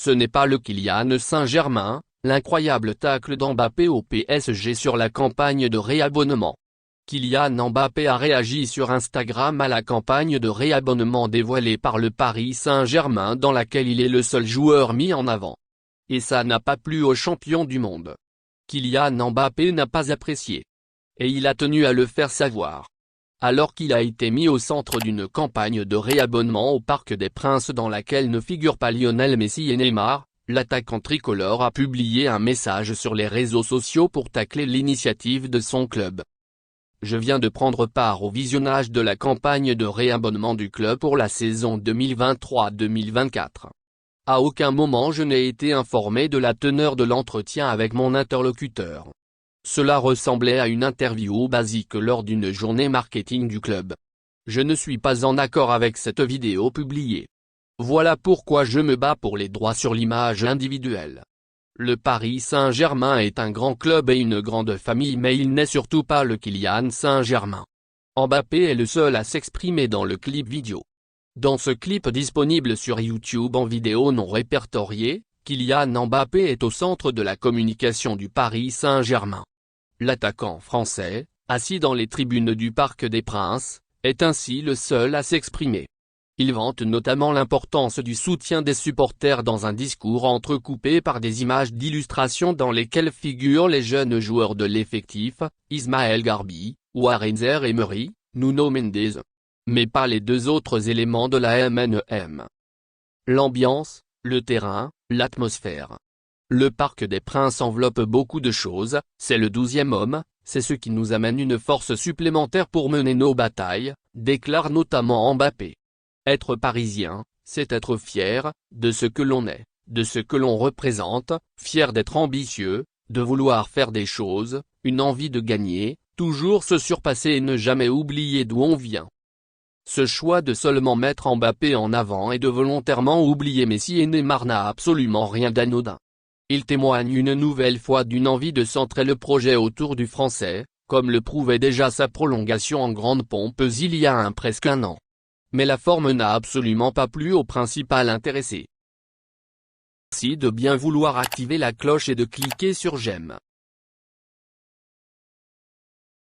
Ce n'est pas le Kylian Saint-Germain, l'incroyable tacle d'Mbappé au PSG sur la campagne de réabonnement. Kylian Mbappé a réagi sur Instagram à la campagne de réabonnement dévoilée par le Paris Saint-Germain dans laquelle il est le seul joueur mis en avant. Et ça n'a pas plu au champion du monde. Kylian Mbappé n'a pas apprécié. Et il a tenu à le faire savoir. Alors qu'il a été mis au centre d'une campagne de réabonnement au Parc des Princes dans laquelle ne figurent pas Lionel Messi et Neymar, l'attaquant tricolore a publié un message sur les réseaux sociaux pour tacler l'initiative de son club. Je viens de prendre part au visionnage de la campagne de réabonnement du club pour la saison 2023-2024. À aucun moment je n'ai été informé de la teneur de l'entretien avec mon interlocuteur. Cela ressemblait à une interview basique lors d'une journée marketing du club. Je ne suis pas en accord avec cette vidéo publiée. Voilà pourquoi je me bats pour les droits sur l'image individuelle. Le Paris Saint-Germain est un grand club et une grande famille, mais il n'est surtout pas le Kylian Saint-Germain. Mbappé est le seul à s'exprimer dans le clip vidéo. Dans ce clip disponible sur YouTube en vidéo non répertoriée, Kylian Mbappé est au centre de la communication du Paris Saint-Germain. L'attaquant français, assis dans les tribunes du Parc des Princes, est ainsi le seul à s'exprimer. Il vante notamment l'importance du soutien des supporters dans un discours entrecoupé par des images d'illustration dans lesquelles figurent les jeunes joueurs de l'effectif, Ismaël Garbi, Warren Zaïre-Emery, Nuno Mendes. Mais pas les deux autres éléments de la MNM. L'ambiance, le terrain, l'atmosphère. Le Parc des Princes enveloppe beaucoup de choses, c'est le 12e homme, c'est ce qui nous amène une force supplémentaire pour mener nos batailles, déclare notamment Mbappé. Être parisien, c'est être fier, de ce que l'on est, de ce que l'on représente, fier d'être ambitieux, de vouloir faire des choses, une envie de gagner, toujours se surpasser et ne jamais oublier d'où on vient. Ce choix de seulement mettre Mbappé en avant et de volontairement oublier Messi et Neymar n'a absolument rien d'anodin. Il témoigne une nouvelle fois d'une envie de centrer le projet autour du Français, comme le prouvait déjà sa prolongation en grande pompe il y a presque un an. Mais la forme n'a absolument pas plu au principal intéressé. Merci de bien vouloir activer la cloche et de cliquer sur j'aime.